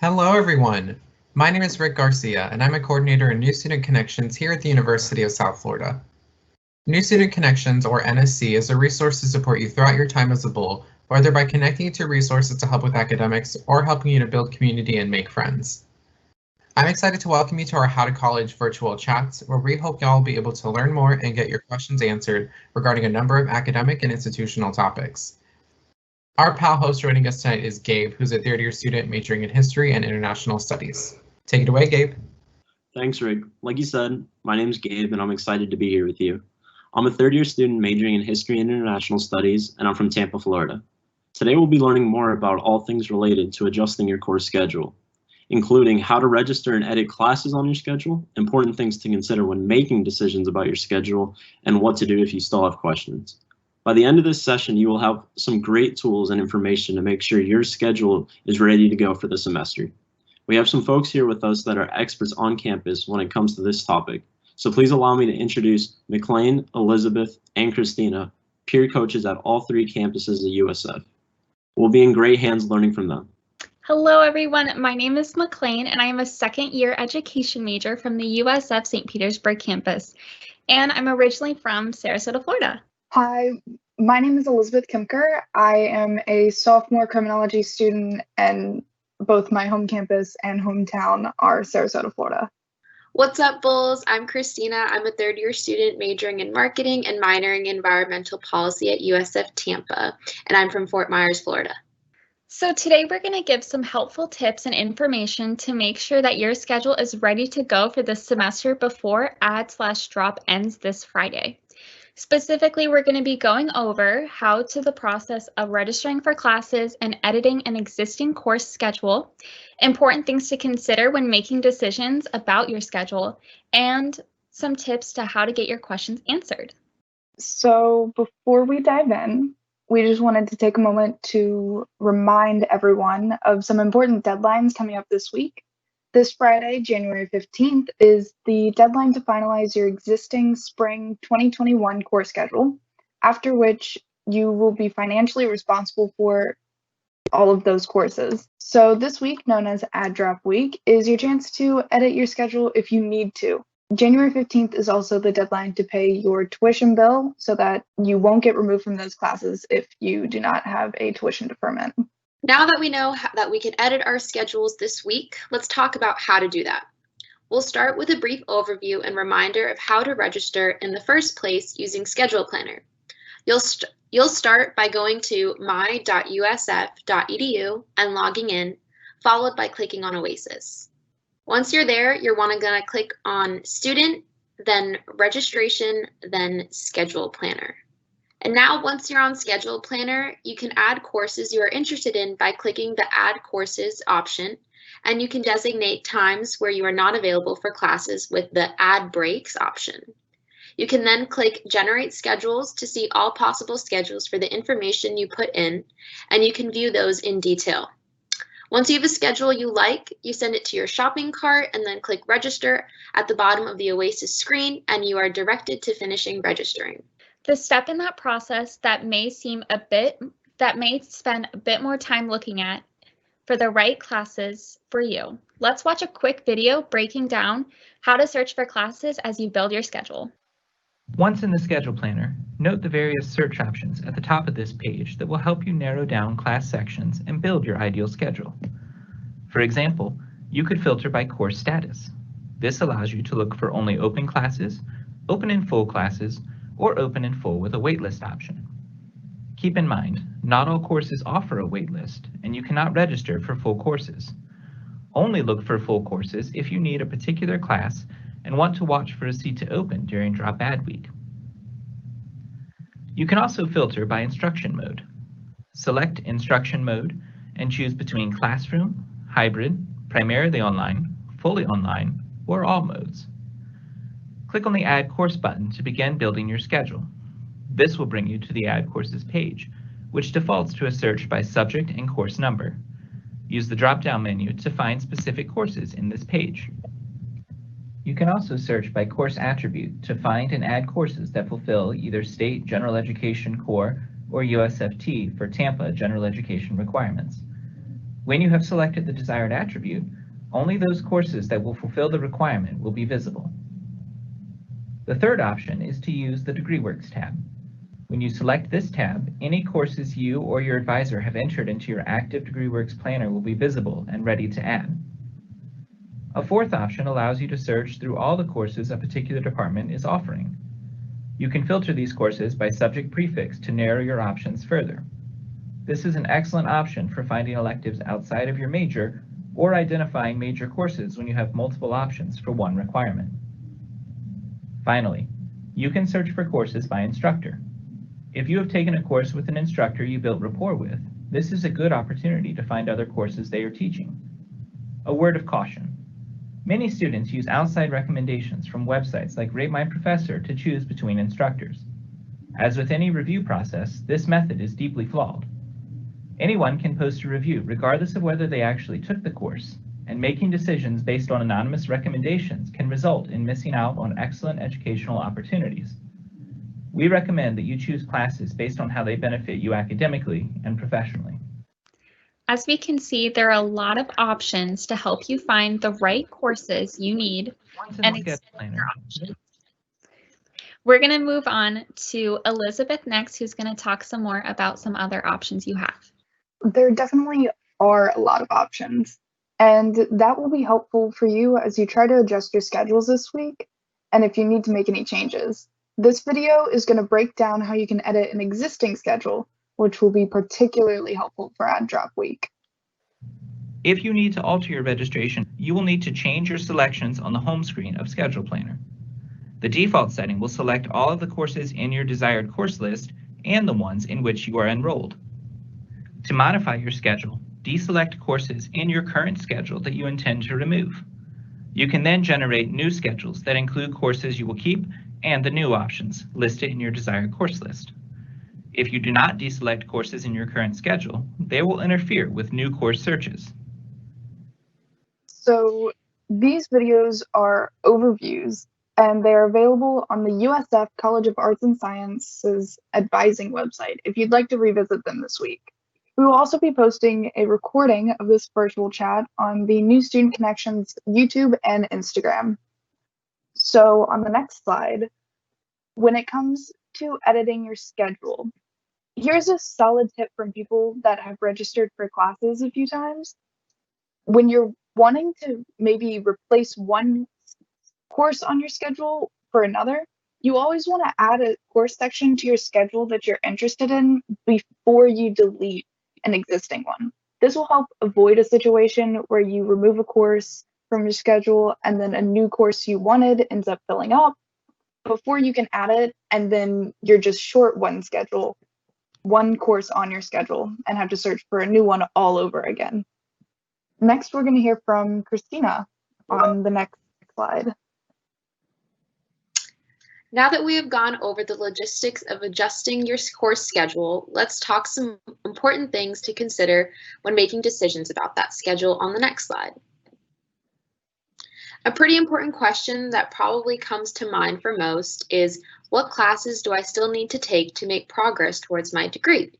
Hello, everyone. My name is Rick Garcia, and I'm a coordinator in New Student Connections here at the University of South Florida. New Student Connections, or NSC, is a resource to support you throughout your time as a bull, whether by connecting you to resources to help with academics or helping you to build community and make friends. I'm excited to welcome you to our How to College virtual chats, where we hope y'all will be able to learn more and get your questions answered regarding a number of academic and institutional topics. Our PAL host joining us tonight is Gabe, who's a third-year student majoring in history and international studies. Take it away, Gabe. Thanks, Rick. Like you said, my name's Gabe, and I'm excited to be here with you. I'm a third-year student majoring in history and international studies, and I'm from Tampa, Florida. Today, we'll be learning more about all things related to adjusting your course schedule, including how to register and edit classes on your schedule, important things to consider when making decisions about your schedule, and what to do if you still have questions. By the end of this session, you will have some great tools and information to make sure your schedule is ready to go for the semester. We have some folks here with us that are experts on campus when it comes to this topic. So please allow me to introduce McLean, Elizabeth, and Christina, peer coaches at all three campuses of USF. We'll be in great hands learning from them. Hello, everyone. My name is McLean, and I am a second-year education major from the USF St. Petersburg campus, and I'm originally from Sarasota, Florida. Hi, my name is Elizabeth Kimker. I am a sophomore criminology student, and both my home campus and hometown are Sarasota, Florida. What's up, Bulls? I'm Christina. I'm a third-year student majoring in marketing and minoring in environmental policy at USF Tampa, and I'm from Fort Myers, Florida. So today we're going to give some helpful tips and information to make sure that your schedule is ready to go for this semester before add/drop ends this Friday. Specifically, we're going to be going over how to the process of registering for classes and editing an existing course schedule, important things to consider when making decisions about your schedule, and some tips to how to get your questions answered. So before we dive in, we just wanted to take a moment to remind everyone of some important deadlines coming up this week. This Friday, January 15th, is the deadline to finalize your existing spring 2021 course schedule, after which you will be financially responsible for all of those courses. So this week, known as Add Drop Week, is your chance to edit your schedule if you need to. January 15th is also the deadline to pay your tuition bill so that you won't get removed from those classes if you do not have a tuition deferment. Now that we know that we can edit our schedules this week, let's talk about how to do that. We'll start with a brief overview and reminder of how to register in the first place using Schedule Planner. You'll start by going to my.usf.edu and logging in, followed by clicking on Oasis. Once you're there, you're going to click on Student, then Registration, then Schedule Planner. And now, once you're on Schedule Planner, you can add courses you are interested in by clicking the Add Courses option, and you can designate times where you are not available for classes with the Add Breaks option. You can then click Generate Schedules to see all possible schedules for the information you put in, and you can view those in detail. Once you have a schedule you like, you send it to your shopping cart and then click Register at the bottom of the Oasis screen, and you are directed to finishing registering. The step in that process that may spend a bit more time looking at for the right classes for you. Let's watch a quick video breaking down how to search for classes as you build your schedule. Once in the Schedule Planner, note the various search options at the top of this page that will help you narrow down class sections and build your ideal schedule. For example, you could filter by course status. This allows you to look for only open classes, open and full classes, or open and full with a waitlist option. Keep in mind, not all courses offer a waitlist, and you cannot register for full courses. Only look for full courses if you need a particular class and want to watch for a seat to open during Drop Add Week. You can also filter by instruction mode. Select Instruction Mode and choose between Classroom, Hybrid, Primarily Online, Fully Online, or all modes. Click on the Add Course button to begin building your schedule. This will bring you to the Add Courses page, which defaults to a search by subject and course number. Use the drop-down menu to find specific courses in this page. You can also search by course attribute to find and add courses that fulfill either State General Education Core or USFT for Tampa General Education requirements. When you have selected the desired attribute, only those courses that will fulfill the requirement will be visible. The third option is to use the DegreeWorks tab. When you select this tab, any courses you or your advisor have entered into your active DegreeWorks planner will be visible and ready to add. A fourth option allows you to search through all the courses a particular department is offering. You can filter these courses by subject prefix to narrow your options further. This is an excellent option for finding electives outside of your major or identifying major courses when you have multiple options for one requirement. Finally, you can search for courses by instructor. If you have taken a course with an instructor you built rapport with, this is a good opportunity to find other courses they are teaching. A word of caution. Many students use outside recommendations from websites like Rate My Professor to choose between instructors. As with any review process, this method is deeply flawed. Anyone can post a review regardless of whether they actually took the course, and making decisions based on anonymous recommendations can result in missing out on excellent educational opportunities. We recommend that you choose classes based on how they benefit you academically and professionally. As we can see, there are a lot of options to help you find the right courses you need and extend your options. We're going to move on to Elizabeth next, who's going to talk some more about some other options you have. There definitely are a lot of options, and that will be helpful for you as you try to adjust your schedules this week and if you need to make any changes. This video is going to break down how you can edit an existing schedule, which will be particularly helpful for add drop week. If you need to alter your registration, you will need to change your selections on the home screen of Schedule Planner. The default setting will select all of the courses in your desired course list and the ones in which you are enrolled. To modify your schedule, deselect courses in your current schedule that you intend to remove. You can then generate new schedules that include courses you will keep and the new options listed in your desired course list. If you do not deselect courses in your current schedule, they will interfere with new course searches. So these videos are overviews, and they're available on the USF College of Arts and Sciences advising website if you'd like to revisit them this week. We will also be posting a recording of this virtual chat on the New Student Connections YouTube and Instagram. So on the next slide, when it comes to editing your schedule, here's a solid tip from people that have registered for classes a few times. When you're wanting to maybe replace one course on your schedule for another, you always want to add a course section to your schedule that you're interested in before you delete an existing one. This will help avoid a situation where you remove a course from your schedule and then a new course you wanted ends up filling up before you can add it, and then you're just short one course on your schedule and have to search for a new one all over again. Next, we're going to hear from Christina on the next slide. Now that we have gone over the logistics of adjusting your course schedule, let's talk some important things to consider when making decisions about that schedule on the next slide. A pretty important question that probably comes to mind for most is, what classes do I still need to take to make progress towards my degree?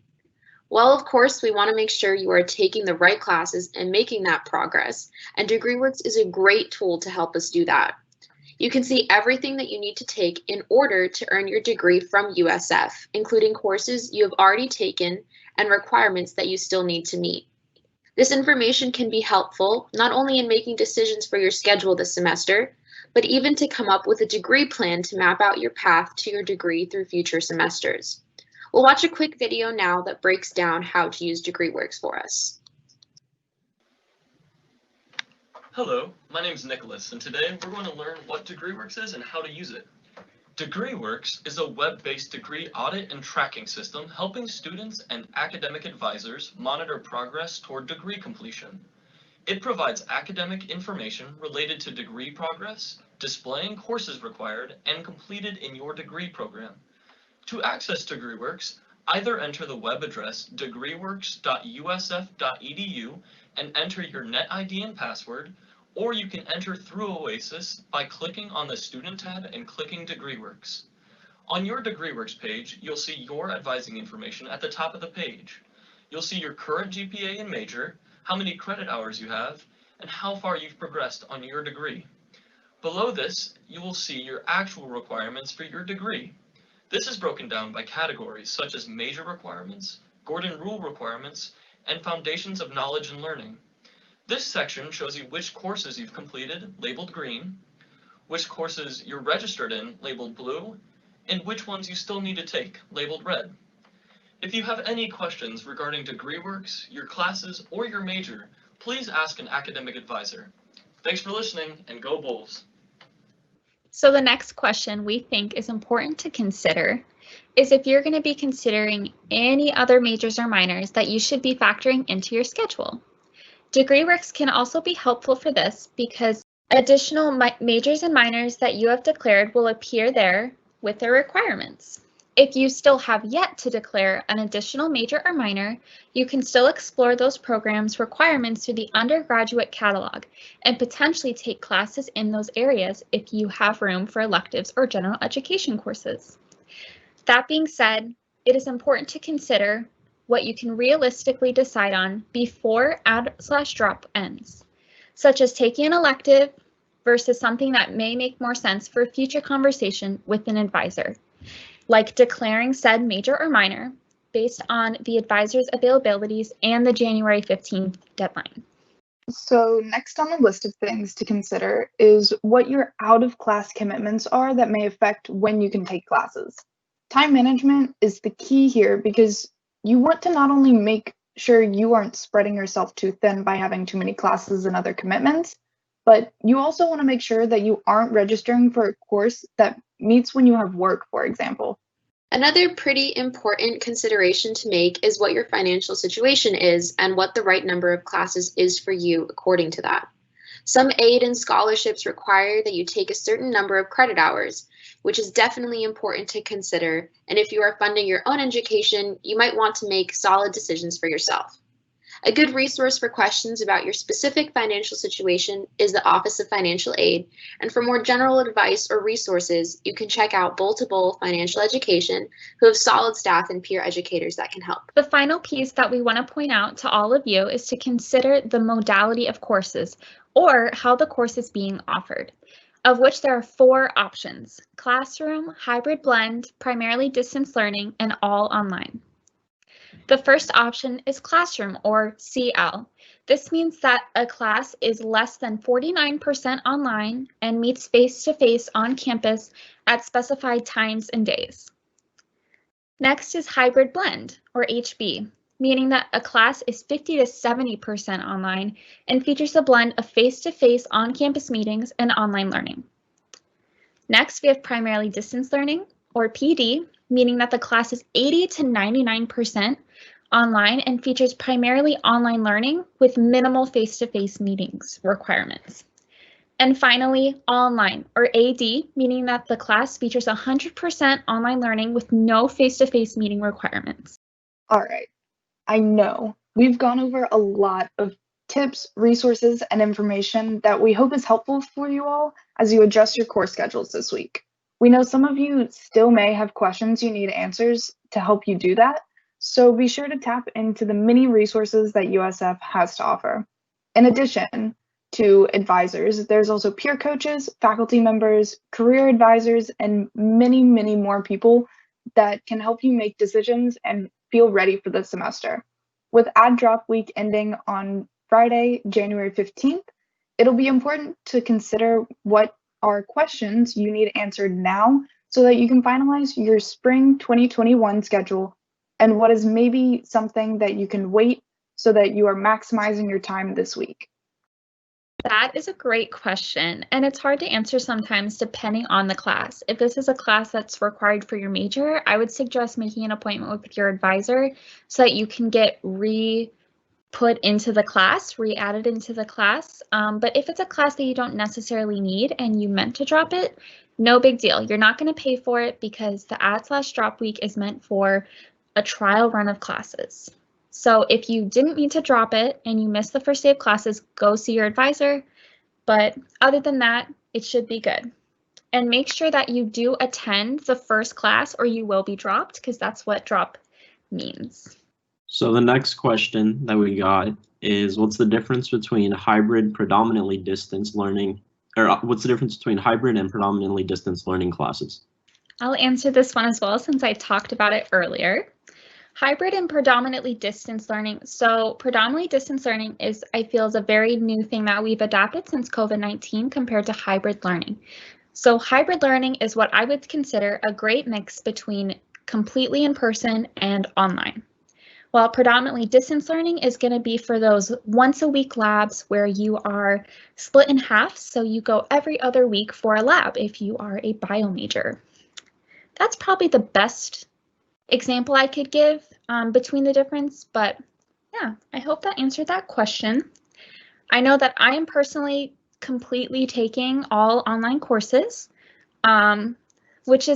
Well, of course, we want to make sure you are taking the right classes and making that progress, and DegreeWorks is a great tool to help us do that. You can see everything that you need to take in order to earn your degree from USF, including courses you have already taken and requirements that you still need to meet. This information can be helpful not only in making decisions for your schedule this semester, but even to come up with a degree plan to map out your path to your degree through future semesters. We'll watch a quick video now that breaks down how to use DegreeWorks for us. Hello, my name is Nicholas, and today we're going to learn what DegreeWorks is and how to use it. DegreeWorks is a web-based degree audit and tracking system helping students and academic advisors monitor progress toward degree completion. It provides academic information related to degree progress, displaying courses required and completed in your degree program. To access DegreeWorks, either enter the web address degreeworks.usf.edu and enter your NetID and password, or you can enter through Oasis by clicking on the Student tab and clicking DegreeWorks. On your DegreeWorks page, you'll see your advising information at the top of the page. You'll see your current GPA and major, how many credit hours you have, and how far you've progressed on your degree. Below this, you will see your actual requirements for your degree. This is broken down by categories such as major requirements, Gordon Rule requirements, and foundations of knowledge and learning. This section shows you which courses you've completed, labeled green, which courses you're registered in, labeled blue, and which ones you still need to take, labeled red. If you have any questions regarding DegreeWorks, your classes, or your major, please ask an academic advisor. Thanks for listening, and go Bulls! So the next question we think is important to consider is if you're going to be considering any other majors or minors that you should be factoring into your schedule. DegreeWorks can also be helpful for this because additional majors and minors that you have declared will appear there with their requirements. If you still have yet to declare an additional major or minor, you can still explore those programs' requirements through the undergraduate catalog and potentially take classes in those areas if you have room for electives or general education courses. That being said, it is important to consider what you can realistically decide on before add/drop ends, such as taking an elective versus something that may make more sense for a future conversation with an advisor, like declaring said major or minor based on the advisor's availabilities and the January 15th deadline. So next on the list of things to consider is what your out-of-class commitments are that may affect when you can take classes. Time management is the key here because you want to not only make sure you aren't spreading yourself too thin by having too many classes and other commitments, but you also want to make sure that you aren't registering for a course that meets when you have work, for example. Another pretty important consideration to make is what your financial situation is and what the right number of classes is for you according to that. Some aid and scholarships require that you take a certain number of credit hours, which is definitely important to consider, and if you are funding your own education, you might want to make solid decisions for yourself. A good resource for questions about your specific financial situation is the Office of Financial Aid, and for more general advice or resources, you can check out Bowl to Bowl Financial Education, who have solid staff and peer educators that can help. The final piece that we want to point out to all of you is to consider the modality of courses or how the course is being offered, of which there are 4 options: classroom, hybrid blend, primarily distance learning, and all online. The first option is classroom, or CL. This means that a class is less than 49% online and meets face-to-face on campus at specified times and days. Next is hybrid blend, or HB, meaning that a class is 50 to 70% online and features a blend of face-to-face on-campus meetings and online learning. Next, we have primarily distance learning, or PD, meaning that the class is 80 to 99% online and features primarily online learning with minimal face-to-face meetings requirements. And finally, online, or AD, meaning that the class features 100% online learning with no face-to-face meeting requirements. All right, I know we've gone over a lot of tips, resources, and information that we hope is helpful for you all as you adjust your course schedules this week. We know some of you still may have questions you need answers to help you do that, so be sure to tap into the many resources that USF has to offer. In addition to advisors, there's also peer coaches, faculty members, career advisors, and many, many more people that can help you make decisions and feel ready for the semester. With add drop week ending on Friday, January 15th, it'll be important to consider what are questions you need answered now so that you can finalize your spring 2021 schedule and what is maybe something that you can wait so that you are maximizing your time this week. That is a great question, and it's hard to answer sometimes depending on the class. If this is a class that's required for your major, I would suggest making an appointment with your advisor so that you can get re-added into the class. But if it's a class that you don't necessarily need and you meant to drop it, no big deal. You're not going to pay for it because the add/drop week is meant for a trial run of classes. So if you didn't mean to drop it and you missed the first day of classes, go see your advisor. But other than that, it should be good. And make sure that you do attend the first class or you will be dropped, because that's what drop means. So the next question that we got is what's the difference between hybrid predominantly distance learning, or what's the difference between hybrid and predominantly distance learning classes? I'll answer this one as well since I talked about it earlier. Hybrid and predominantly distance learning. So predominantly distance learning I feel is a very new thing that we've adopted since COVID-19 compared to hybrid learning. So hybrid learning is what I would consider a great mix between completely in person and online. While predominantly distance learning is going to be for those once a week labs where you are split in half, so you go every other week for a lab if you are a bio major. That's probably the best example I could give between the difference, but yeah, I hope that answered that question. I know that I am personally completely taking all online courses, which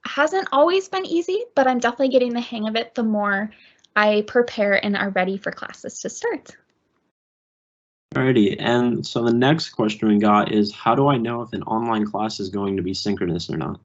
hasn't always been easy, but I'm definitely getting the hang of it the more I prepare and are ready for classes to start. Alrighty, and so the next question we got is, how do I know if an online class is going to be synchronous or not?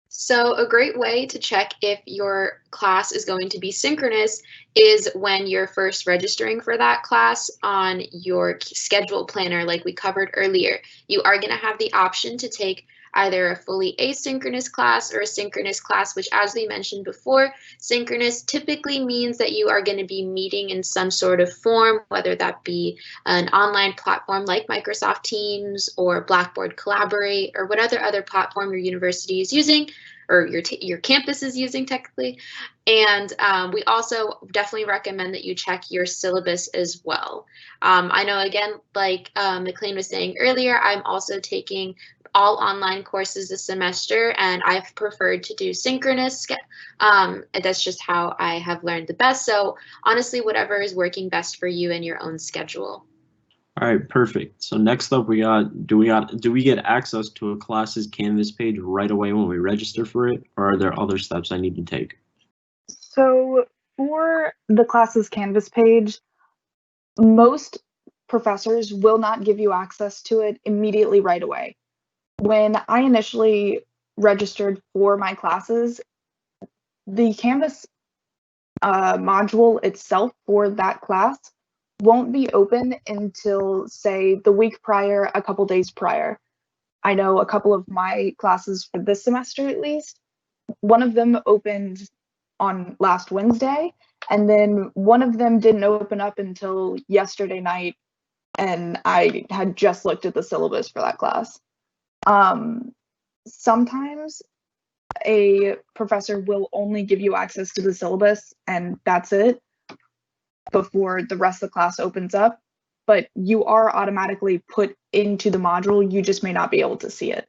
So a great way to check if your class is going to be synchronous is when you're first registering for that class on your schedule planner, like we covered earlier. You are going to have the option to take either a fully asynchronous class or a synchronous class, which, as we mentioned before, synchronous typically means that you are going to be meeting in some sort of form, whether that be an online platform like Microsoft Teams or Blackboard Collaborate or whatever other platform your university is using or your campus is using technically. And we also definitely recommend that you check your syllabus as well. I know, again, like McLean was saying earlier, I'm also taking all online courses this semester, and I've preferred to do synchronous. That's just how I have learned the best. So honestly, whatever is working best for you and your own schedule. All right, perfect. So next up, do we get access to a class's Canvas page right away when we register for it, or are there other steps I need to take? So for the class's Canvas page, most professors will not give you access to it immediately right away. When I initially registered for my classes, the Canvas module itself for that class won't be open until, say, the week prior, a couple days prior. I know a couple of my classes for this semester, at least, one of them opened on last Wednesday, and then one of them didn't open up until yesterday night, and I had just looked at the syllabus for that class. Sometimes a professor will only give you access to the syllabus and that's it before the rest of the class opens up, but you are automatically put into the module. You just may not be able to see it.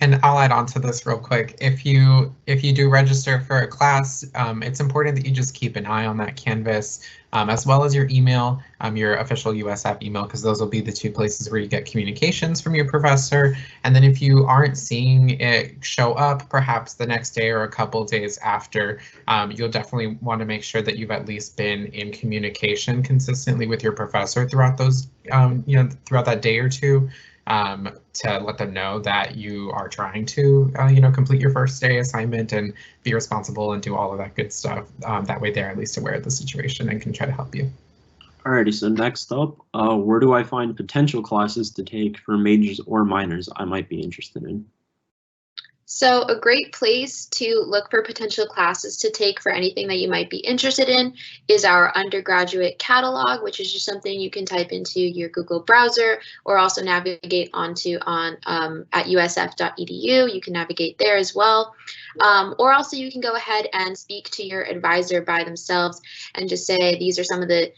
And I'll add on to this real quick. If you do register for a class, it's important that you just keep an eye on that Canvas, as well as your email, your official USF email, because those will be the two places where you get communications from your professor. And then if you aren't seeing it show up, perhaps the next day or a couple days after, you'll definitely want to make sure that you've at least been in communication consistently with your professor throughout those, throughout that day or two. To let them know that you are trying to, complete your first day assignment and be responsible and do all of that good stuff. That way they're at least aware of the situation and can try to help you. Alrighty, so next up, where do I find potential classes to take for majors or minors I might be interested in? So a great place to look for potential classes to take for anything that you might be interested in is our undergraduate catalog, which is just something you can type into your Google browser or also navigate onto at usf.edu. You can navigate there as well. Or also you can go ahead and speak to your advisor by themselves and just say, these are some of the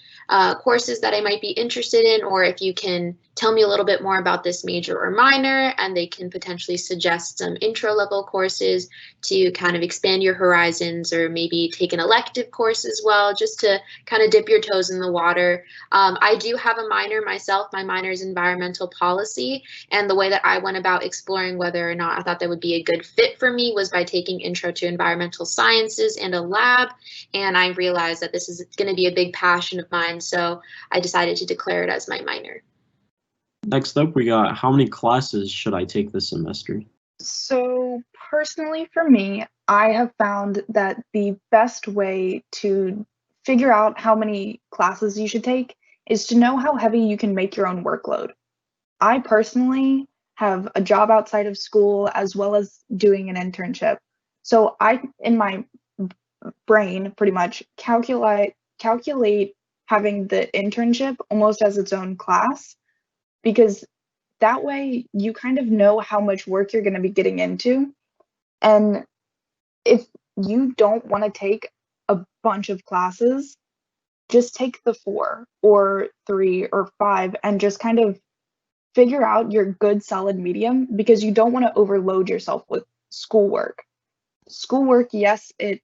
courses that I might be interested in, or if you can tell me a little bit more about this major or minor, and they can potentially suggest some intro level courses to kind of expand your horizons, or maybe take an elective course as well, just to kind of dip your toes in the water. I do have a minor myself. My minor is environmental policy, and the way that I went about exploring whether or not I thought that would be a good fit for me was by taking intro to environmental sciences and a lab, and I realized that this is going to be a big passion of mine, so I decided to declare it as my minor. Next up, we got, how many classes should I take this semester? So personally for me, I have found that the best way to figure out how many classes you should take is to know how heavy you can make your own workload. I personally have a job outside of school as well as doing an internship. So I, in my brain, pretty much calculate having the internship almost as its own class, because that way you kind of know how much work you're going to be getting into. And if you don't want to take a bunch of classes, just take the 4 or 3 or 5 and just kind of figure out your good solid medium, because you don't want to overload yourself with schoolwork. Schoolwork, yes, it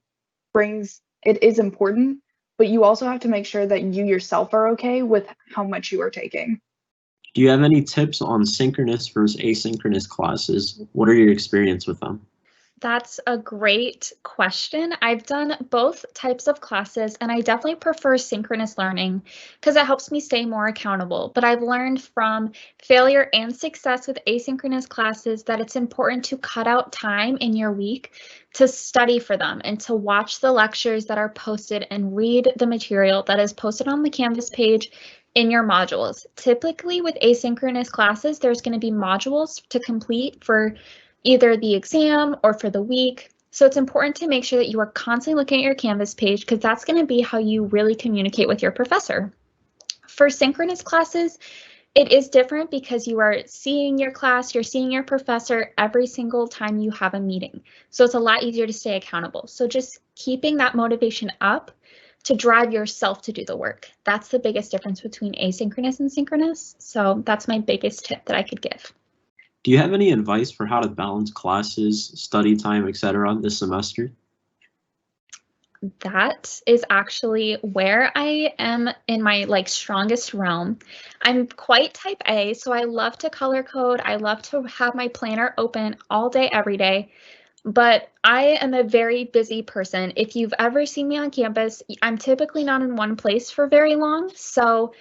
is important, but you also have to make sure that you yourself are okay with how much you are taking. Do you have any tips on synchronous versus asynchronous classes? What are your experience with them? That's a great question. I've done both types of classes, and I definitely prefer synchronous learning because it helps me stay more accountable. But I've learned from failure and success with asynchronous classes that it's important to cut out time in your week to study for them and to watch the lectures that are posted and read the material that is posted on the Canvas page in your modules. Typically with asynchronous classes, there's going to be modules to complete for either the exam or for the week. So it's important to make sure that you are constantly looking at your Canvas page, because that's going to be how you really communicate with your professor. For synchronous classes, it is different because you are seeing your class, you're seeing your professor every single time you have a meeting. So it's a lot easier to stay accountable. So just keeping that motivation up to drive yourself to do the work. That's the biggest difference between asynchronous and synchronous. So that's my biggest tip that I could give. Do you have any advice for how to balance classes, study time, etc. this semester? That is actually where I am in my strongest realm. I'm quite type A, so I love to color code. I love to have my planner open all day, every day. But I am a very busy person. If you've ever seen me on campus, I'm typically not in one place for very long. So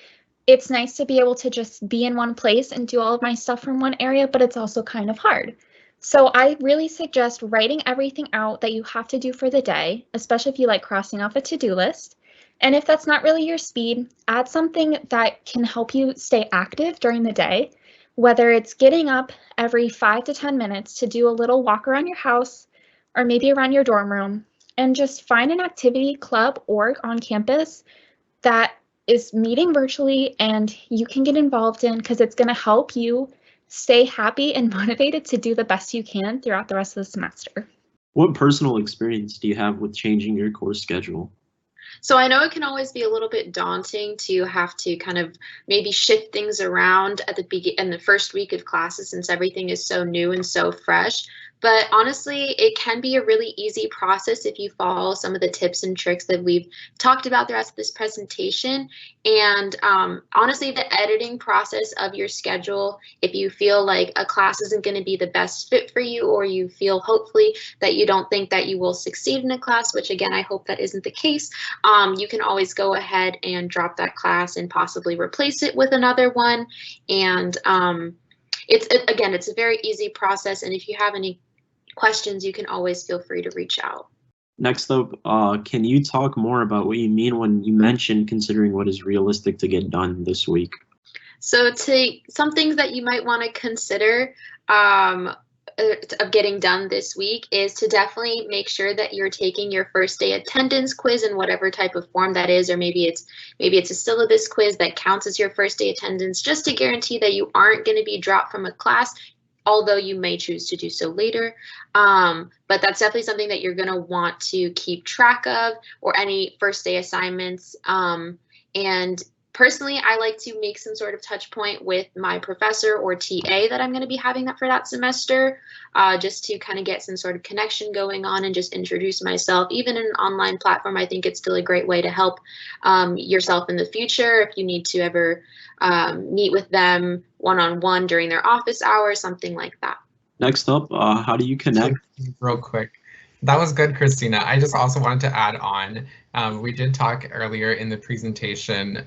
it's nice to be able to just be in one place and do all of my stuff from one area, but it's also kind of hard. So I really suggest writing everything out that you have to do for the day, especially if you like crossing off a to-do list. And if that's not really your speed, add something that can help you stay active during the day, whether it's getting up every 5 to 10 minutes to do a little walk around your house or maybe around your dorm room, and just find an activity, club, or on campus that is meeting virtually and you can get involved in, because it's going to help you stay happy and motivated to do the best you can throughout the rest of the semester. What personal experience do you have with changing your course schedule? So I know it can always be a little bit daunting to have to kind of maybe shift things around at in the first week of classes, since everything is so new and so fresh. But honestly, it can be a really easy process if you follow some of the tips and tricks that we've talked about the rest of this presentation. And honestly, the editing process of your schedule, if you feel like a class isn't going to be the best fit for you, or you feel hopefully that you don't think that you will succeed in a class, which again, I hope that isn't the case, you can always go ahead and drop that class and possibly replace it with another one. And it's a very easy process. And if you have any questions, you can always feel free to reach out. Next up, can you talk more about what you mean when you mention considering what is realistic to get done this week? So some things that you might want to consider of getting done this week is to definitely make sure that you're taking your first day attendance quiz in whatever type of form that is, or maybe it's a syllabus quiz that counts as your first day attendance, just to guarantee that you aren't going to be dropped from a class, although you may choose to do so later. But that's definitely something that you're going to want to keep track of, or any first day assignments. And personally, I like to make some sort of touch point with my professor or TA that I'm going to be having for that semester, just to kind of get some sort of connection going on and just introduce myself. Even in an online platform, I think it's still a great way to help yourself in the future if you need to ever meet with them one-on-one during their office hours, something like that. Next up, how do you connect? Real quick. That was good, Christina. I just also wanted to add on, we did talk earlier in the presentation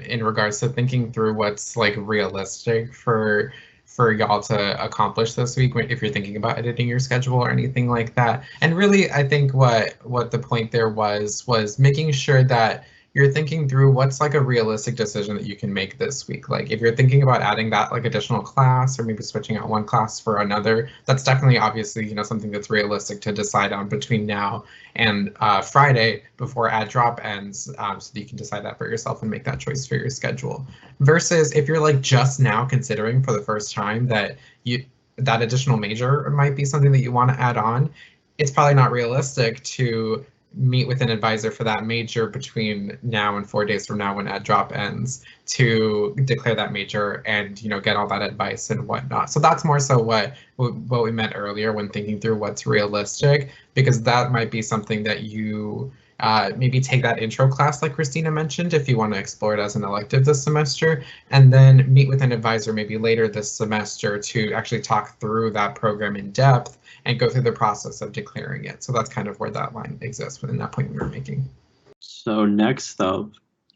in regards to thinking through what's realistic for y'all to accomplish this week if you're thinking about editing your schedule or anything like that. And really, I think what the point there was making sure that you're thinking through what's like a realistic decision that you can make this week. Like if you're thinking about adding that like additional class or maybe switching out one class for another, that's definitely obviously, you know, something that's realistic to decide on between now and Friday before add drop ends, so that you can decide that for yourself and make that choice for your schedule. Versus if you're like just now considering for the first time that that additional major might be something that you want to add on, it's probably not realistic to meet with an advisor for that major between now and 4 days from now when add drop ends to declare that major and, you know, get all that advice and whatnot. So that's more so what we meant earlier when thinking through what's realistic, because that might be something that you maybe take that intro class like Christina mentioned if you want to explore it as an elective this semester, and then meet with an advisor maybe later this semester to actually talk through that program in depth and go through the process of declaring it. So that's kind of where that line exists within that point we were making. So next up,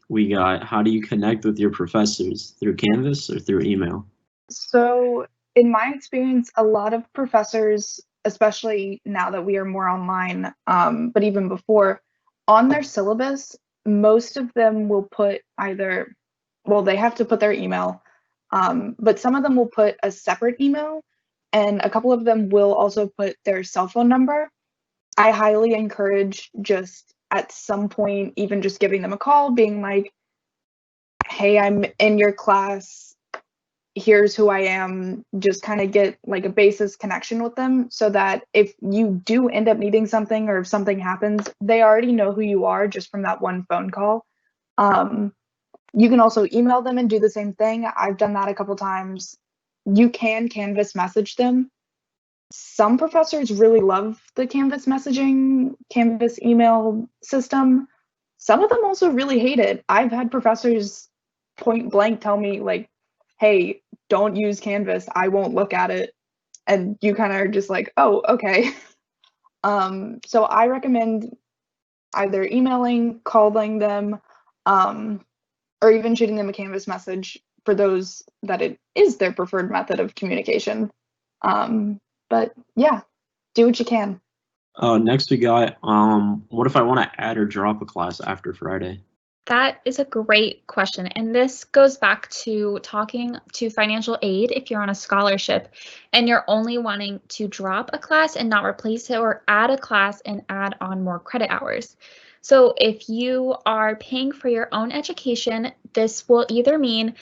we got, how do you connect with your professors? Through Canvas or through email? So in my experience, a lot of professors, especially now that we are more online, but even before, on their syllabus, most of them will put either, well, they have to put their email, but some of them will put a separate email, and a couple of them will also put their cell phone number. I highly encourage just at some point, even just giving them a call, being like, hey, I'm in your class, here's who I am, just kind of get like a basis connection with them so that if you do end up needing something or if something happens, they already know who you are just from that one phone call. You can also email them and do the same thing. I've done that a couple times. You can Canvas message them. Some professors really love the Canvas messaging, Canvas email system. Some of them also really hate it. I've had professors point blank tell me like, hey, don't use Canvas, I won't look at it. And you kind of are just like, oh, okay. So I recommend either emailing, calling them, or even shooting them a Canvas message for those that it is their preferred method of communication. But yeah, do what you can. Next we got, what if I want to add or drop a class after Friday? That is a great question. And this goes back to talking to financial aid if you're on a scholarship and you're only wanting to drop a class and not replace it, or add a class and add on more credit hours. So if you are paying for your own education, this will either mean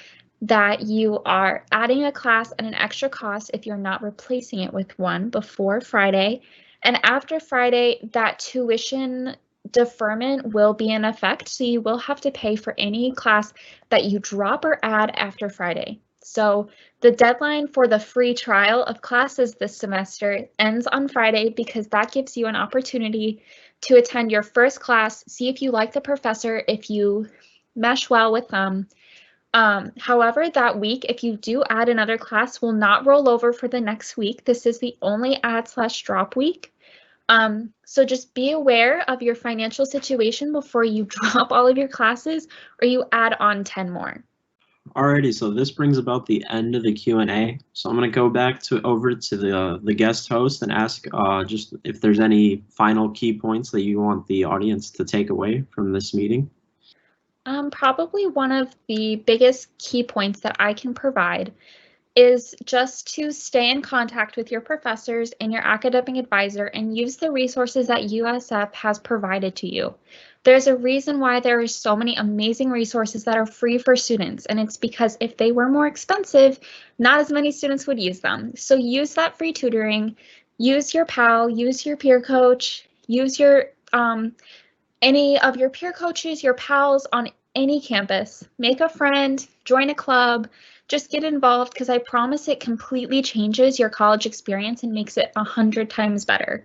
that you are adding a class at an extra cost if you're not replacing it with one before Friday. And after Friday, that tuition deferment will be in effect, so you will have to pay for any class that you drop or add after Friday. So the deadline for the free trial of classes this semester ends on Friday, because that gives you an opportunity to attend your first class, see if you like the professor, if you mesh well with them. However, that week, if you do add another class, will not roll over for the next week. This is the only add/drop week. So just be aware of your financial situation before you drop all of your classes or you add on 10 more. Alrighty, so this brings about the end of the Q&A. So I'm going to go back over to the guest host and ask just if there's any final key points that you want the audience to take away from this meeting. Probably one of the biggest key points that I can provide is just to stay in contact with your professors and your academic advisor and use the resources that USF has provided to you. There's a reason why there are so many amazing resources that are free for students, and it's because if they were more expensive, not as many students would use them. So use that free tutoring, use your PAL, use your peer coach, use your any of your peer coaches, your pals on any campus. Make a friend, join a club, just get involved, because I promise it completely changes your college experience and makes it 100 times better.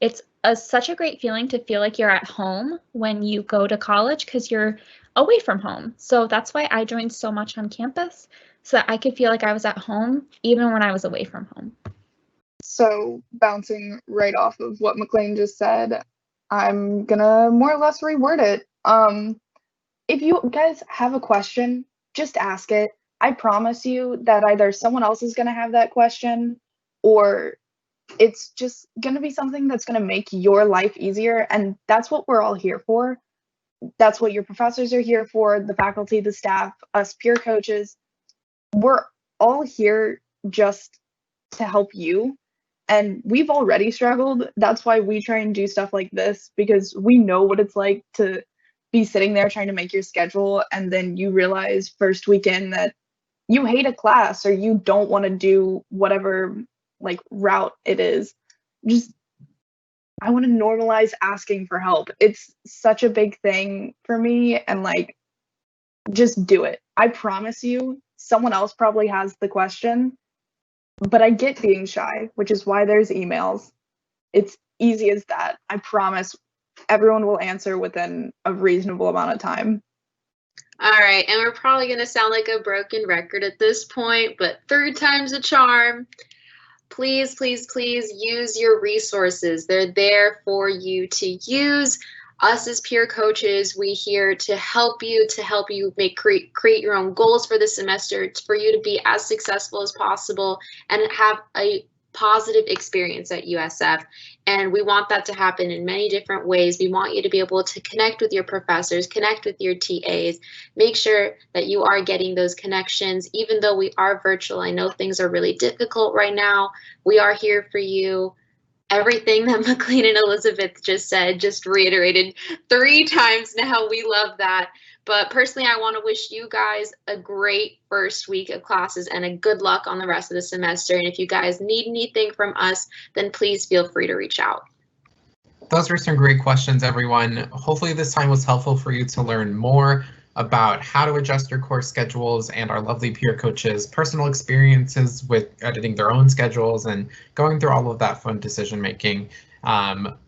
It's such a great feeling to feel like you're at home when you go to college, because you're away from home. So that's why I joined so much on campus, so that I could feel like I was at home even when I was away from home. So bouncing right off of what McLean just said, I'm gonna more or less reword it. If you guys have a question, just ask it. I promise you that either someone else is gonna have that question, or it's just gonna be something that's gonna make your life easier, and that's what we're all here for. That's what your professors are here for, the faculty, the staff, us peer coaches. We're all here just to help you. And we've already struggled. That's why we try and do stuff like this, because we know what it's like to be sitting there trying to make your schedule, and then you realize first weekend that you hate a class or you don't want to do whatever like route it is. Just, I want to normalize asking for help. It's such a big thing for me, and like, just do it. I promise you, someone else probably has the question, but I get being shy, which is why there's emails. It's easy as that. I promise everyone will answer within a reasonable amount of time. All right, and we're probably going to sound like a broken record at this point, but third time's a charm. Please, please, please use your resources. They're there for you to use. Us as peer coaches, we here to help you create your own goals for the semester, for you to be as successful as possible and have a positive experience at USF. And we want that to happen in many different ways. We want you to be able to connect with your professors, connect with your TAs, make sure that you are getting those connections. Even though we are virtual, I know things are really difficult right now. We are here for you. Everything that McLean and Elizabeth just said, just reiterated 3 times now. We love that. But personally, I want to wish you guys a great first week of classes and a good luck on the rest of the semester. And if you guys need anything from us, then please feel free to reach out. Those were some great questions, everyone. Hopefully this time was helpful for you to learn more about how to adjust your course schedules and our lovely peer coaches' personal experiences with editing their own schedules and going through all of that fun decision making.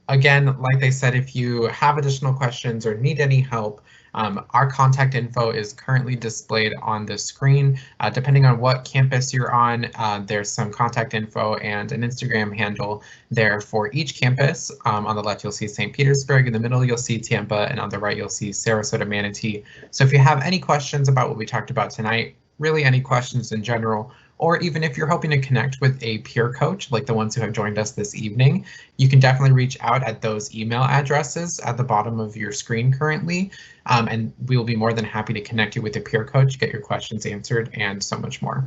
Again, like they said, if you have additional questions or need any help, our contact info is currently displayed on the screen. Depending on what campus you're on, there's some contact info and an Instagram handle there for each campus. On the left, you'll see St. Petersburg. In the middle, you'll see Tampa, and on the right, you'll see Sarasota, Manatee. So if you have any questions about what we talked about tonight, really any questions in general, or even if you're hoping to connect with a peer coach like the ones who have joined us this evening, you can definitely reach out at those email addresses at the bottom of your screen currently, and we will be more than happy to connect you with a peer coach, get your questions answered, and so much more.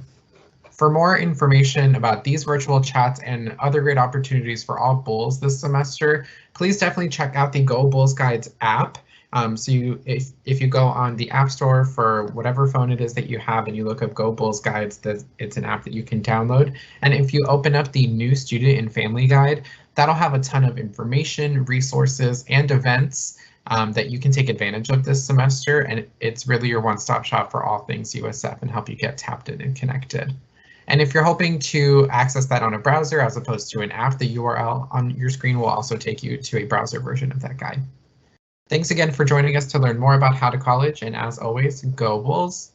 For more information about these virtual chats and other great opportunities for all Bulls this semester, please definitely check out the Go Bulls Guides app. So if you go on the App Store for whatever phone it is that you have and you look up Go Bulls Guides, it's an app that you can download. And if you open up the New Student and Family Guide, that'll have a ton of information, resources, and events that you can take advantage of this semester. And it's really your one-stop shop for all things USF and help you get tapped in and connected. And if you're hoping to access that on a browser as opposed to an app, the URL on your screen will also take you to a browser version of that guide. Thanks again for joining us to learn more about How to College, and as always, go Bulls!